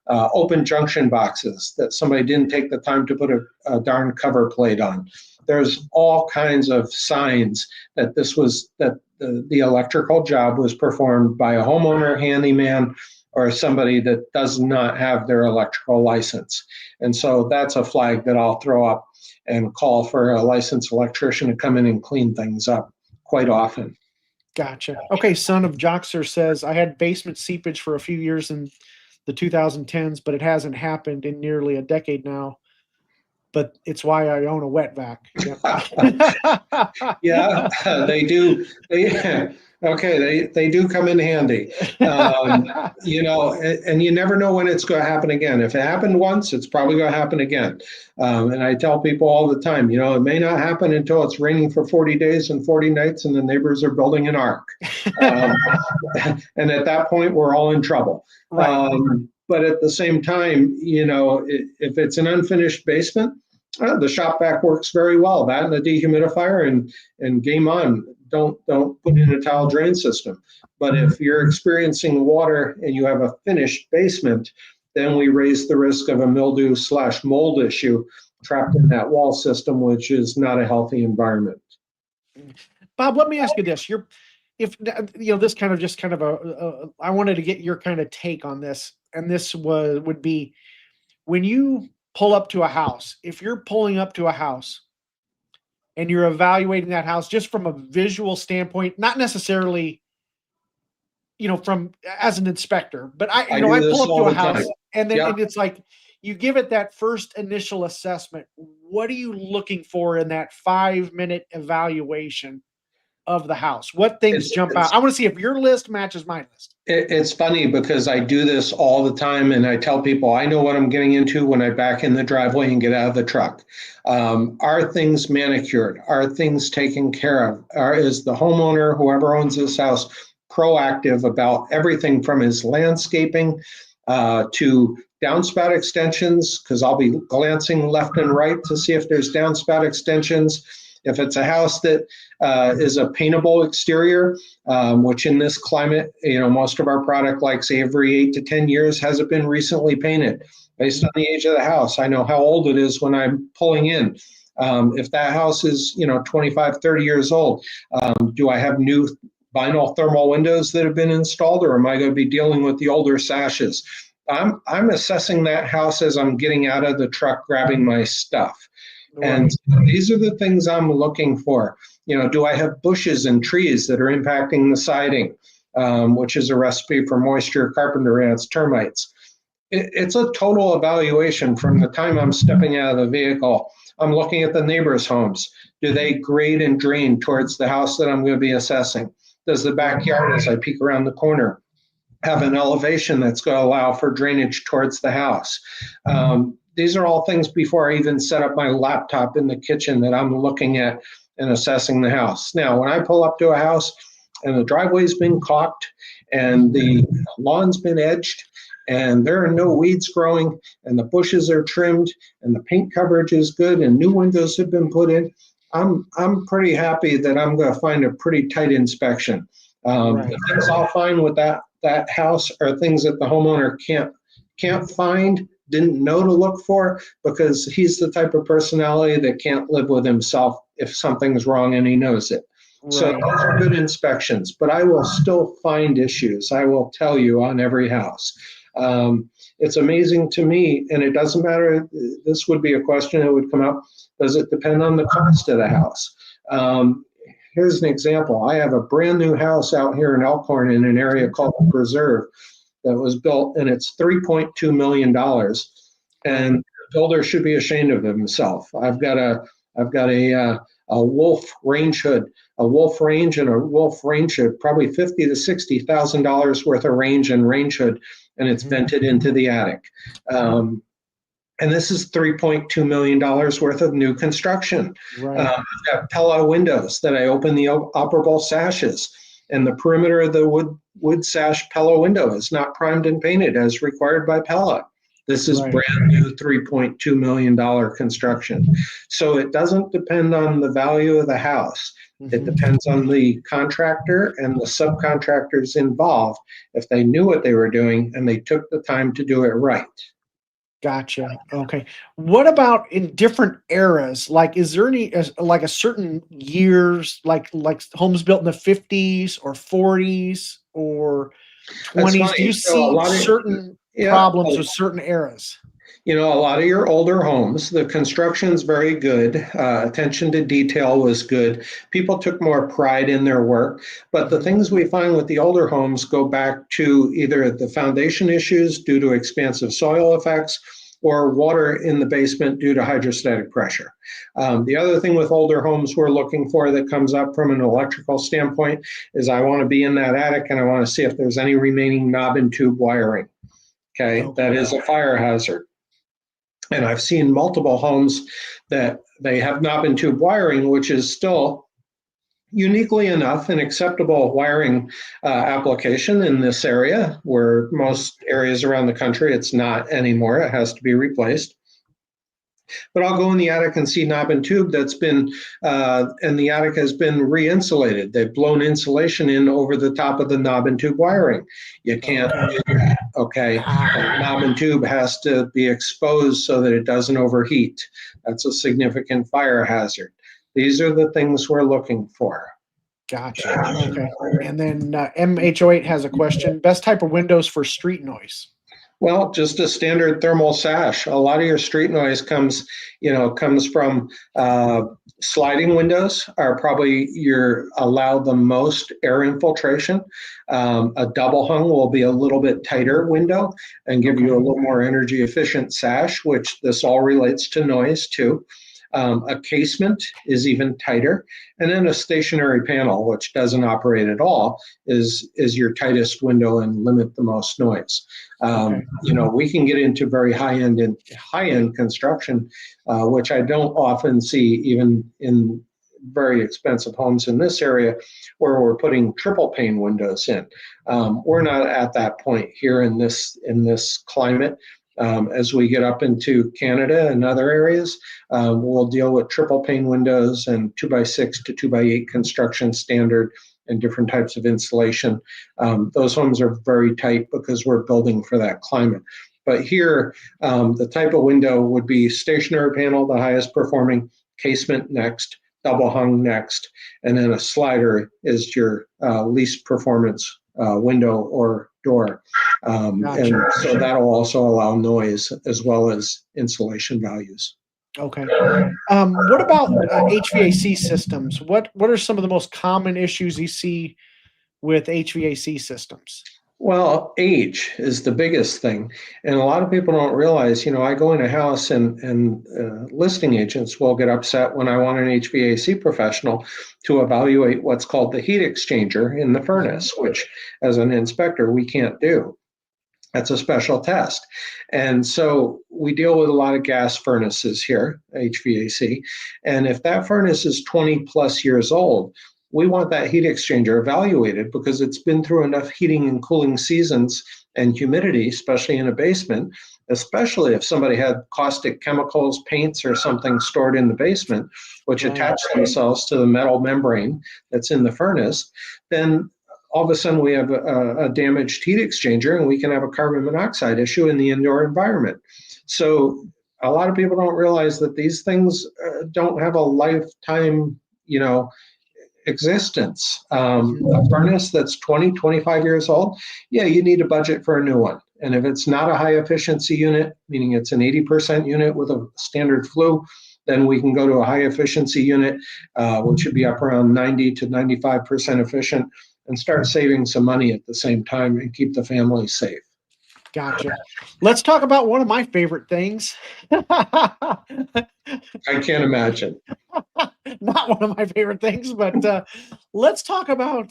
Open junction boxes that somebody didn't take the time to put a darn cover plate on. There's all kinds of signs that the electrical job was performed by a homeowner, handyman, or somebody that does not have their electrical license. And so that's a flag that I'll throw up and call for a licensed electrician to come in and clean things up quite often. Gotcha. Okay, Son of Joxer says, I had basement seepage for a few years in the 2010s, but it hasn't happened in nearly a decade now. But it's why I own a wet vac. Yep. Yeah, they do. They do come in handy. You know, and you never know when it's going to happen again. If it happened once, it's probably going to happen again. And I tell people all the time, you know, it may not happen until it's raining for 40 days and 40 nights and the neighbors are building an ark. And at that point, we're all in trouble. Right. But at the same time, you know, if it's an unfinished basement, the shop vac works very well. That and the dehumidifier and game on. Don't put in a tile drain system. But if you're experiencing water and you have a finished basement, then we raise the risk of a mildew/mold issue trapped in that wall system, which is not a healthy environment. Bob, let me ask you this: this kind of I wanted to get your kind of take on this, and this would be when you pull up to a house. If you're pulling up to a house and you're evaluating that house just from a visual standpoint, not necessarily, from as an inspector, but I pull up to a house and then and it's like you give it that first initial assessment. What are you looking for in that 5-minute evaluation of the house? What things jump out? I want to see if your list matches my list. It's funny because I do this all the time and I tell people I know what I'm getting into when I back in the driveway and get out of the truck. Are things manicured? Are things taken care of? Is the homeowner, whoever owns this house, proactive about everything from his landscaping to downspout extensions? Because I'll be glancing left and right to see if there's downspout extensions. If it's a house that is a paintable exterior, which in this climate, most of our product, like say every 8 to 10 years, has it been recently painted based on the age of the house? I know how old it is when I'm pulling in. If that house is, 25, 30 years old, do I have new vinyl thermal windows that have been installed, or am I going to be dealing with the older sashes? I'm assessing that house as I'm getting out of the truck, grabbing my stuff. And these are the things I'm looking for. Do I have bushes and trees that are impacting the siding, which is a recipe for moisture, carpenter ants, termites? It's a total evaluation from the time I'm stepping out of the vehicle. I'm looking at the neighbors' homes. Do they grade and drain towards the house that I'm going to be assessing? Does the backyard, as I peek around the corner, have an elevation that's going to allow for drainage towards the house? These are all things before I even set up my laptop in the kitchen that I'm looking at and assessing the house. Now, when I pull up to a house and the driveway's been caulked and the lawn's been edged and there are no weeds growing, and the bushes are trimmed, and the paint coverage is good, and new windows have been put in, I'm pretty happy that I'm going to find a pretty tight inspection. Right. The things I'll find with that house are things that the homeowner can't find, didn't know to look for, because he's the type of personality that can't live with himself if something's wrong and he knows it. So Right. those are good inspections, but I will still find issues. I will tell you on every house. It's amazing to me, and it doesn't matter. This would be a question that would come up. Does it depend on the cost of the house? Here's an example. I have a brand new house out here in Elkhorn in an area called the Preserve that was built, and it's $3.2 million. And the builder should be ashamed of himself. I've got a Wolf range hood, a Wolf range and a Wolf range hood, probably $50,000 to $60,000 worth of range and range hood, and it's vented into the attic. And this is $3.2 million worth of new construction. Right. I've got Pella windows that I open the operable sashes, and the perimeter of the wood sash Pella window is not primed and painted as required by Pella. This is brand new $3.2 million construction. So it doesn't depend on the value of the house. It depends on the contractor and the subcontractors involved, if they knew what they were doing and they took the time to do it right. Gotcha. Okay. What about in different eras? Like, is there any like a certain years, like homes built in the 50s or 40s or 20s? Do you So a see lot of certain problems with certain eras? a lot of your older homes, the construction's very good. Attention to detail was good. People took more pride in their work. But the things we find with the older homes go back to either the foundation issues due to expansive soil effects or water in the basement due to hydrostatic pressure. The other thing with older homes we're looking for that comes up from an electrical standpoint is I want to be in that attic and I want to see if there's any remaining knob and tube wiring. Okay, that is a fire hazard. And I've seen multiple homes that they have knob and tube wiring, which is still uniquely enough an acceptable wiring application in this area, where most areas around the country it's not anymore. It has to be replaced. But I'll go in the attic and see knob and tube that's been, and the attic has been re-insulated. They've blown insulation in over the top of the knob and tube wiring. You can't do that, okay? And knob and tube has to be exposed so that it doesn't overheat. That's a significant fire hazard. These are the things we're looking for. Gotcha. Okay. And then MH08 has a question. Best type of windows for street noise? Well, just a standard thermal sash. A lot of your street noise comes from sliding windows are probably allow the most air infiltration. A double hung will be a little bit tighter window and give you a little more energy efficient sash, which this all relates to noise too. A casement is even tighter, and then a stationary panel, which doesn't operate at all, is your tightest window and limit the most noise. We can get into very high-end construction, which I don't often see even in very expensive homes in this area, where we're putting triple pane windows in. We're not at that point here in this climate. As we get up into Canada and other areas, we'll deal with triple pane windows and 2x6 to 2x8 construction standard and different types of insulation. Those homes are very tight because we're building for that climate. But here, the type of window would be stationary panel, the highest performing, casement next, double hung next, and then a slider is your least performance window or door. And so that'll also allow noise as well as insulation values. Okay. What about HVAC systems? What are some of the most common issues you see with HVAC systems? Well, age is the biggest thing. And a lot of people don't realize, I go in a house and listing agents will get upset when I want an HVAC professional to evaluate what's called the heat exchanger in the furnace, which as an inspector, we can't do. That's a special test. And so we deal with a lot of gas furnaces here, HVAC. And if that furnace is 20 plus years old, we want that heat exchanger evaluated because it's been through enough heating and cooling seasons and humidity, especially in a basement, especially if somebody had caustic chemicals, paints, or something stored in the basement, which attach themselves to the metal membrane that's in the furnace, then all of a sudden we have a damaged heat exchanger, and we can have a carbon monoxide issue in the indoor environment. So a lot of people don't realize that these things don't have a lifetime, existence. A furnace that's 20, 25 years old, yeah, you need a budget for a new one. And if it's not a high efficiency unit, meaning it's an 80% unit with a standard flue, then we can go to a high efficiency unit, which should be up around 90 to 95% efficient, and start saving some money at the same time and keep the family safe. Gotcha. Let's talk about one of my favorite things. I can't imagine. Not one of my favorite things, but let's talk about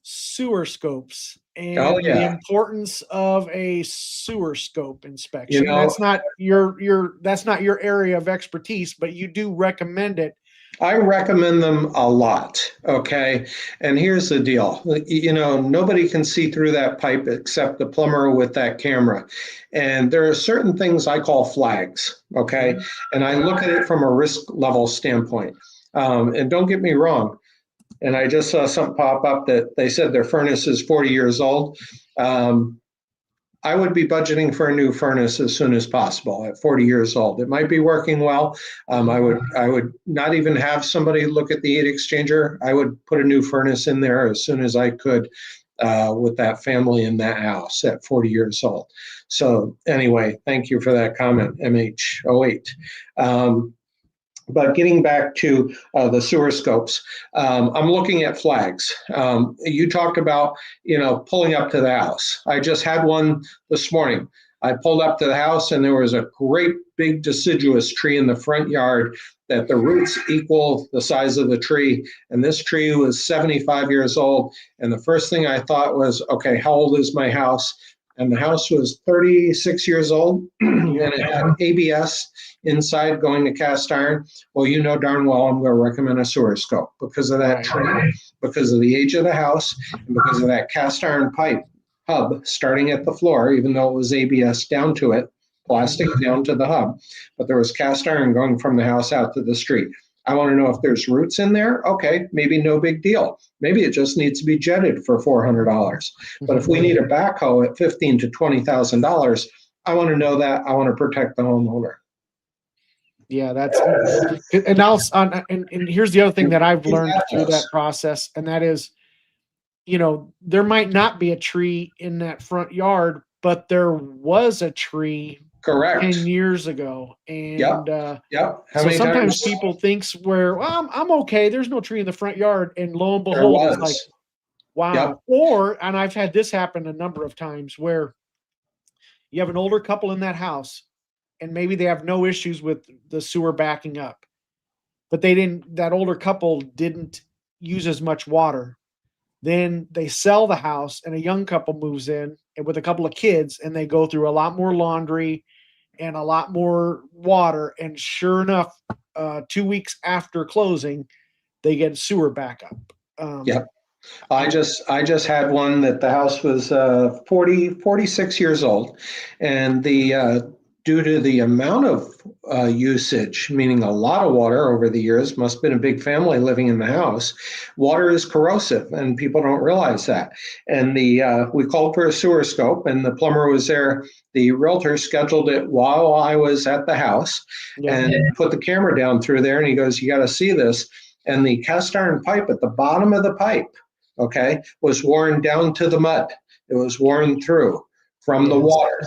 sewer scopes and the importance of a sewer scope inspection. That's not your area of expertise, but you do recommend it. I recommend them a lot, okay? And here's the deal. Nobody can see through that pipe except the plumber with that camera. And there are certain things I call flags, okay? And I look at it from a risk level standpoint. And don't get me wrong, and I just saw something pop up that they said their furnace is 40 years old. I would be budgeting for a new furnace as soon as possible at 40 years old. It might be working well. I would not even have somebody look at the heat exchanger. I would put a new furnace in there as soon as I could with that family in that house at 40 years old. So anyway, thank you for that comment, MH08. But getting back to the sewer scopes, I'm looking at flags. You talked about, pulling up to the house. I just had one this morning. I pulled up to the house, and there was a great big deciduous tree in the front yard that the roots equal the size of the tree. And this tree was 75 years old. And the first thing I thought was, okay, how old is my house? And the house was 36 years old, and it had ABS inside going to cast iron. Well, darn well I'm going to recommend a sewer scope because of that tree, because of the age of the house, and because of that cast iron pipe hub starting at the floor, even though it was ABS down to it, plastic down to the hub, but there was cast iron going from the house out to the street. I want to know if there's roots in there. Okay, maybe no big deal. Maybe it just needs to be jetted for $400. But if we need a backhoe at $15,000 to $20,000, I want to know that. I want to protect the homeowner. Yeah, and here's the other thing that I've learned through that process, and that is, there might not be a tree in that front yard, but there was a tree. Correct. 10 years ago. And so sometimes people thinks I'm okay. There's no tree in the front yard. And lo and behold, it's like, wow. Yep. And I've had this happen a number of times where you have an older couple in that house and maybe they have no issues with the sewer backing up, but that older couple didn't use as much water. Then they sell the house and a young couple moves in and with a couple of kids, and they go through a lot more laundry and a lot more water. And sure enough, 2 weeks after closing, they get sewer backup. I just had one that the house was 46 years old, and due to the amount of usage, meaning a lot of water over the years, must have been a big family living in the house. Water is corrosive, and people don't realize that. And we called for a sewer scope, and the plumber was there. The realtor scheduled it while I was at the house and put the camera down through there, and he goes, "You got to see this." And the cast iron pipe at the bottom of the pipe, was worn down to the mud. It was worn through from the water.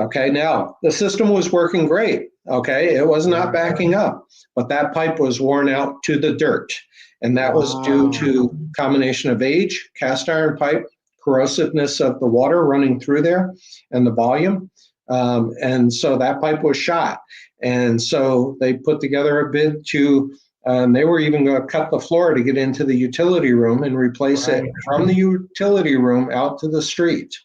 Okay, now the system was working great. Okay, it was not backing up, but that pipe was worn out to the dirt. And that was due to combination of age, cast iron pipe, corrosiveness of the water running through there, and the volume. And so that pipe was shot. And so they put together a bid they were even going to cut the floor to get into the utility room and replace it from the utility room out to the street.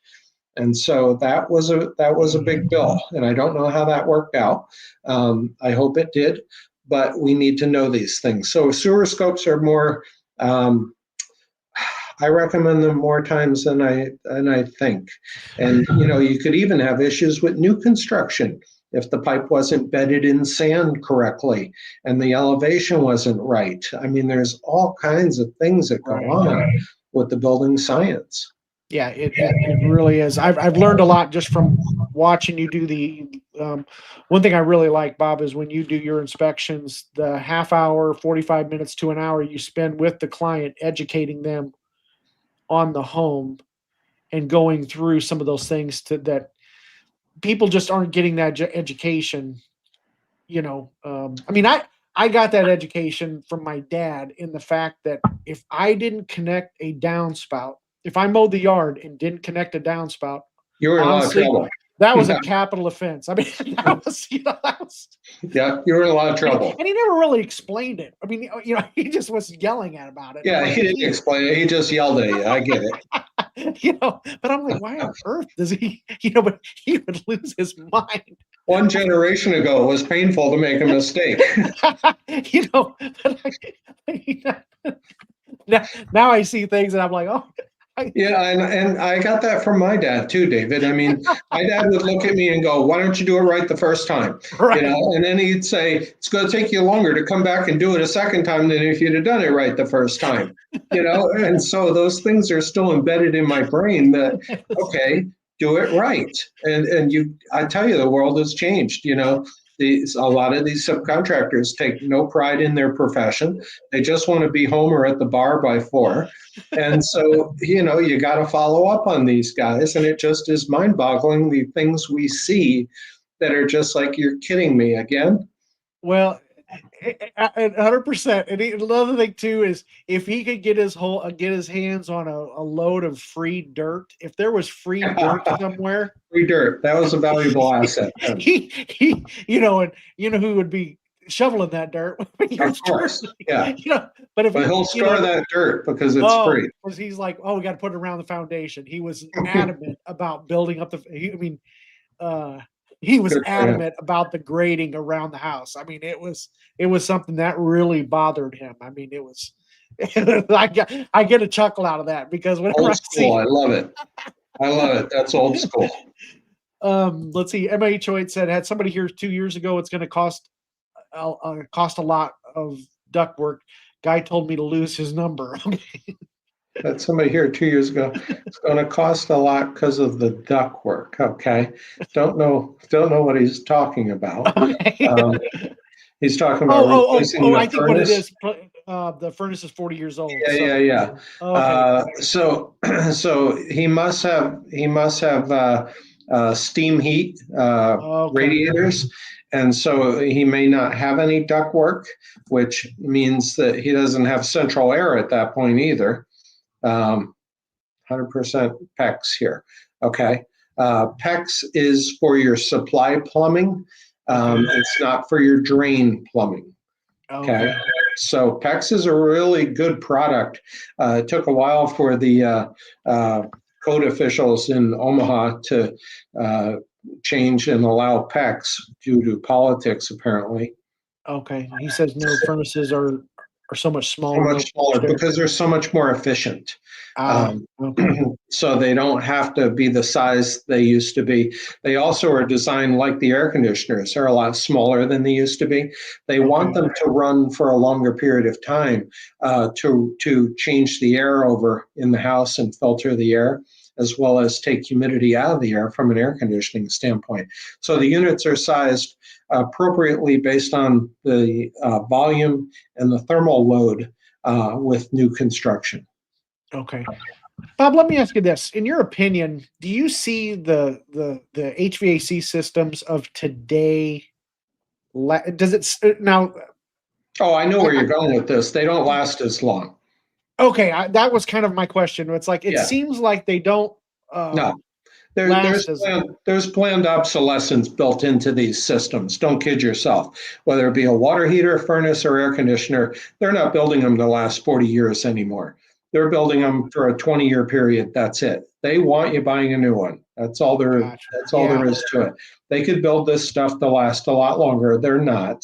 And so that was a big bill, and I don't know how that worked out. I hope it did, but we need to know these things. So sewer scopes are more, I recommend them more times than I think. And you could even have issues with new construction if the pipe wasn't bedded in sand correctly and the elevation wasn't right. I mean, there's all kinds of things that go on with the building science. Yeah, it really is. I've learned a lot just from watching you do the one thing I really like, Bob, is when you do your inspections, the half hour, 45 minutes to an hour you spend with the client educating them on the home and going through some of those things that people just aren't getting that education. I mean, I got that education from my dad in the fact that if I didn't connect a downspout, if I mowed the yard and didn't connect a downspout, You were in a lot of honestly, trouble. that was a capital offense. I mean, Yeah, you were in a lot of trouble. And he never really explained it. I mean, he just was yelling about it. Yeah, Like, he didn't explain it. He just yelled at you. I get it. But I'm like, why on earth does he, but he would lose his mind. One generation ago, it was painful to make a mistake. Now I see things and I'm like, oh. Yeah, and I got that from my dad too, David. I mean, my dad would look at me and go, "Why don't you do it right the first time?" Right. And then he'd say, "It's going to take you longer to come back and do it a second time than if you'd have done it right the first time." And so those things are still embedded in my brain that, okay, do it right. And I tell you, the world has changed. A lot of these subcontractors take no pride in their profession. They just want to be home or at the bar by 4. And so, you got to follow up on these guys. And it just is mind boggling, the things we see that are just like, you're kidding me again. Well, 100%. And another thing too is if he could get his hands on a load of free dirt, if there was free dirt somewhere, free dirt, that was a valuable asset. He, and who would be shoveling that dirt? Of course, yeah. But he'll store that dirt because it's free. Because he's like, oh, we got to put it around the foundation. He was adamant about building up he was adamant about the grading around the house. I mean, it was something that really bothered him. I mean, it was. I get a chuckle out of that because whenever old school, I love it. I love it. That's old school. Let's see. MHOH said, had somebody here 2 years ago, it's going to cost a lot of duct work. Guy told me to lose his number. Had somebody here 2 years ago. It's going to cost a lot because of the duct work. Okay, don't know what he's talking about. He's talking about replacing the I think furnace. What it is. The furnace is 40 years old. Yeah. Okay. So he must have steam heat radiators, and so he may not have any duct work, which means that he doesn't have central air at that point either. 100% PEX here. Okay. PEX is for your supply plumbing. It's not for your drain plumbing. Okay. So PEX is a really good product. It took a while for the code officials in Omaha to change and allow PEX due to politics, apparently. Okay. He says no furnaces are so much smaller. So much smaller because they're so much more efficient. So they don't have to be the size they used to be. They also are designed like the air conditioners. They're a lot smaller than they used to be. They want them to run for a longer period of time to change the air over in the house and filter the air, as well as take humidity out of the air from an air conditioning standpoint. So the units are sized appropriately based on the volume and the thermal load with new construction. Okay. Bob, let me ask you this. In your opinion, do you see the HVAC systems of today, does it now? Oh, I know where you're going with this. They don't last as long. Okay. That was kind of my question. It's like, it seems like they don't. No. There's planned obsolescence built into these systems. Don't kid yourself. Whether it be a water heater, furnace, or air conditioner, they're not building them to last 40 years anymore. They're building them for a 20-year period. That's it. They want you buying a new one. That's all there is to it. They could build this stuff to last a lot longer. They're not.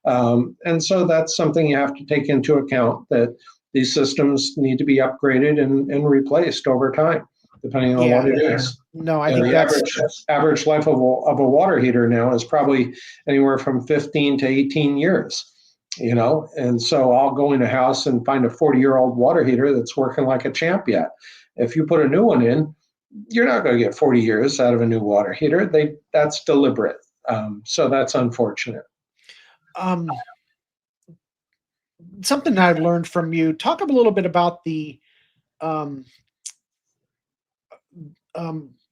And so that's something you have to take into account, that these systems need to be upgraded and replaced over time, depending on what it is. No, I And think the that's average life of a water heater now is probably anywhere from 15 to 18 years. And so I'll go in a house and find a 40-year-old water heater that's working like a champ yet. If you put a new one in, you're not going to get 40 years out of a new water heater. That's deliberate. So that's unfortunate. Something I've learned from you. Talk a little bit about the um,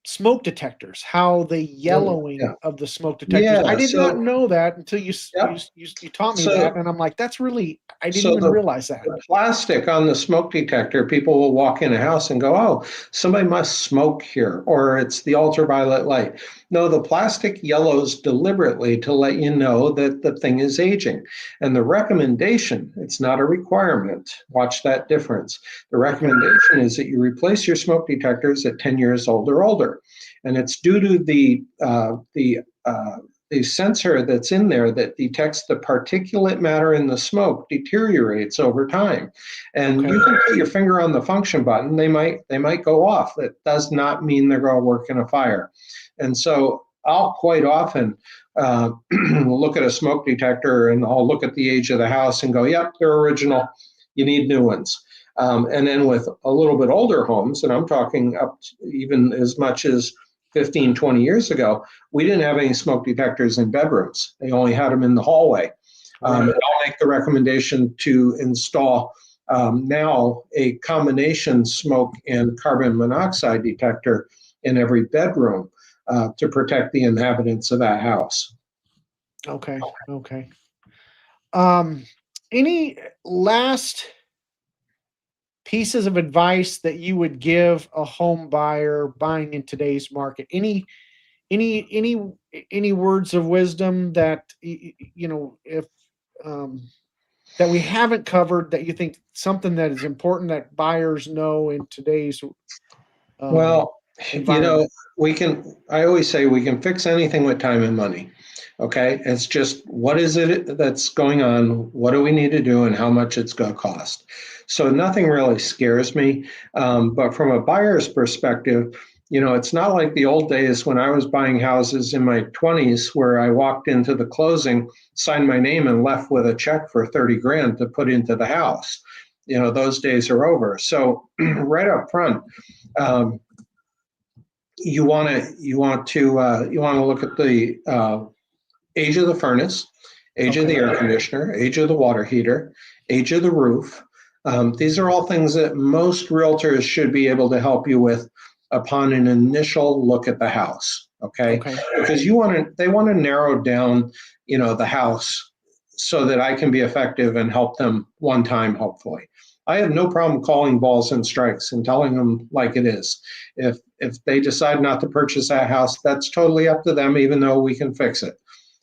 smoke detectors, how the yellowing of the smoke detectors. I did not know that until you taught me that, and I'm like, that's really, I didn't even realize that. The plastic on the smoke detector, people will walk in a house and go, oh, somebody must smoke here, or it's the ultraviolet light. No, the plastic yellows deliberately to let you know that the thing is aging. And the recommendation, it's not a requirement. Watch that difference. The recommendation is that you replace your smoke detectors at 10 years old or older. And it's due to the sensor that's in there that detects the particulate matter in the smoke deteriorates over time. And you can put your finger on the function button, they might go off. That does not mean they're going to work in a fire. And so I'll quite often look at a smoke detector and I'll look at the age of the house and go, yep, they're original. You need new ones. And then with a little bit older homes, and I'm talking up even as much as 15, 20 years ago, we didn't have any smoke detectors in bedrooms. They only had them in the hallway. And I'll make the recommendation to install now a combination smoke and carbon monoxide detector in every bedroom to protect the inhabitants of that house. Okay. Any last pieces of advice that you would give a home buyer buying in today's market? Any words of wisdom that if that we haven't covered, that you think something that is important that buyers know in today's well, environment? I always say we can fix anything with time and money. Okay. It's just, what is it that's going on? What do we need to do and how much it's going to cost? So nothing really scares me. But from a buyer's perspective, it's not like the old days when I was buying houses in my 20s where I walked into the closing, signed my name and left with a check for 30 grand to put into the house. Those days are over. So right up front, you want to look at the age of the furnace, age of the air conditioner, age of the water heater, age of the roof. These are all things that most realtors should be able to help you with upon an initial look at the house. Okay. Because they want to narrow down, the house so that I can be effective and help them one time, hopefully. I have no problem calling balls and strikes and telling them like it is. If they decide not to purchase that house, that's totally up to them, even though we can fix it.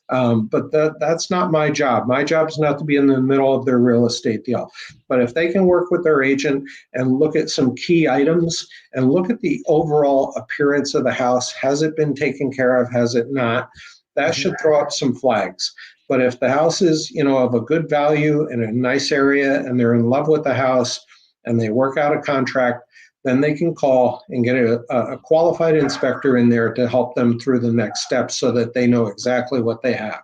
But that's not my job. My job is not to be in the middle of their real estate deal. But if they can work with their agent and look at some key items and look at the overall appearance of the house, has it been taken care of? Has it not? That should throw up some flags. But if the house is, of a good value in a nice area and they're in love with the house and they work out a contract, then they can call and get a qualified inspector in there to help them through the next steps so that they know exactly what they have.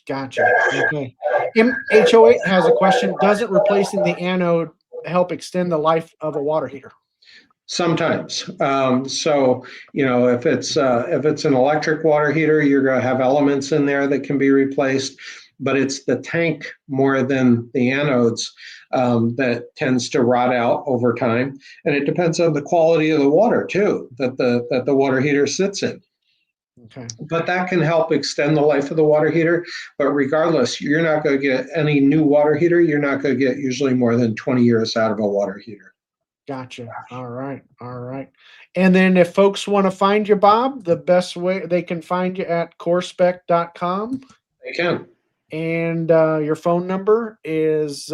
Gotcha. Okay. MHO8 has a question. Doesn't replacing the anode help extend the life of a water heater? Sometimes. So, if it's an electric water heater, you're going to have elements in there that can be replaced, but it's the tank more than the anodes that tends to rot out over time. And it depends on the quality of the water too, that the water heater sits in. Okay. But that can help extend the life of the water heater. But regardless, you're not going to get any new water heater. You're not going to get usually more than 20 years out of a water heater. Gotcha. All right. And then if folks want to find you, Bob, the best way they can find you at corspect.com. They can. And your phone number is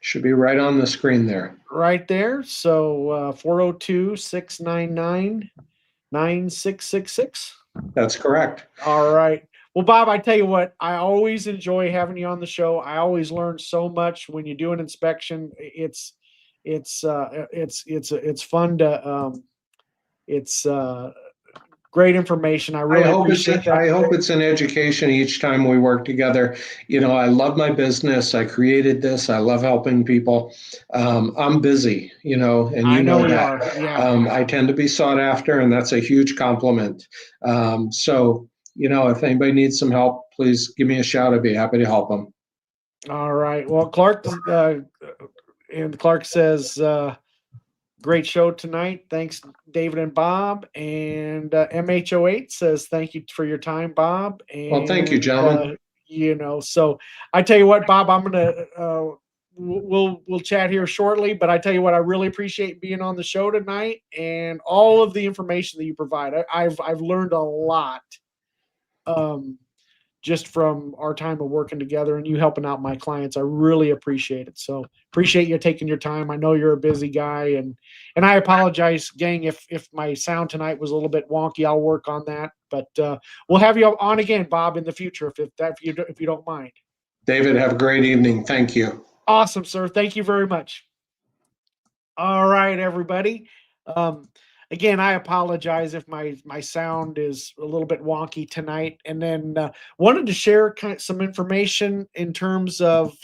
should be right on the screen there. Right there. So 402-699-9666. That's correct. All right. Well, Bob, I tell you what, I always enjoy having you on the show. I always learn so much when you do an inspection. It's fun to it's great information. I really appreciate that. I hope it's an education each time we work together. You know, I love my business. I created this. I love helping people. I'm busy, you know, and I you know know you that. are. Yeah. I tend to be sought after, and that's a huge compliment. So, you know, if anybody needs some help, please give me a shout. I'd be happy to help them. All right. Well, Clark and Clark says, great show tonight. Thanks, David and Bob. And MHO8 says, thank you for your time, Bob. Well, thank you, And, gentlemen. so I tell you what, Bob, I'm going to, we'll chat here shortly, but I tell you what, I really appreciate being on the show tonight and all of the information that you provide. I've learned a lot. Just from our time of working together and you helping out my clients. I really appreciate it. So appreciate you taking your time. I know you're a busy guy, and I apologize, gang, if my sound tonight was a little bit wonky. I'll work on that, but we'll have you on again, Bob, in the future if you don't mind. David, have a great evening. Thank you. Awesome, sir. Thank you very much. All right, everybody. Again, I apologize if my sound is a little bit wonky tonight. And then wanted to share some information in terms of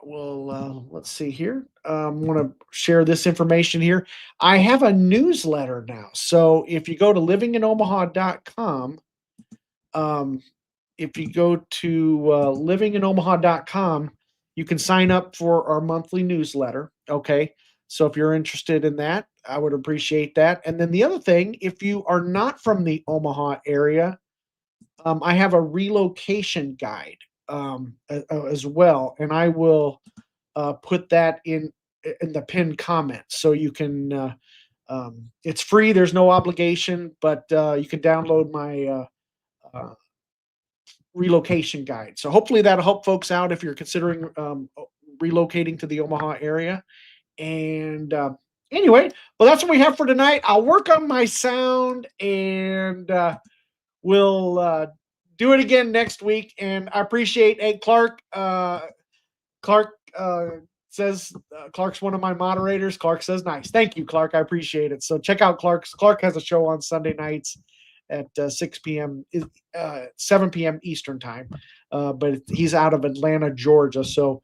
let's see here. I want to share this information here. I have a newsletter now. So if you go to livinginomaha.com, if you go to livinginomaha.com, you can sign up for our monthly newsletter. Okay. So if you're interested in that, I would appreciate that. And then the other thing, if you are not from the Omaha area, I have a relocation guide as well. And I will put that in the pinned comments. So you can, it's free. There's no obligation, but you can download my relocation guide. So hopefully that'll help folks out if you're considering relocating to the Omaha area. And anyway, well, that's what we have for tonight. I'll work on my sound and we'll do it again next week. And I appreciate, hey, Clark. Clark says Clark's one of my moderators. Clark says nice. Thank you, Clark. I appreciate it. So check out Clark's. Clark has a show on Sunday nights at 6 p.m., 7 p.m. Eastern time. But he's out of Atlanta, Georgia. So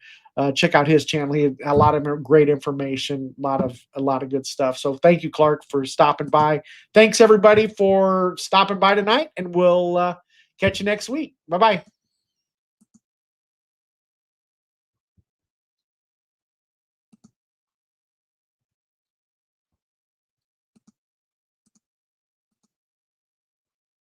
check out his channel. He had a lot of great information, a lot of good stuff. So thank you, Clark, for stopping by. Thanks everybody for stopping by tonight, and we'll catch you next week. Bye-bye.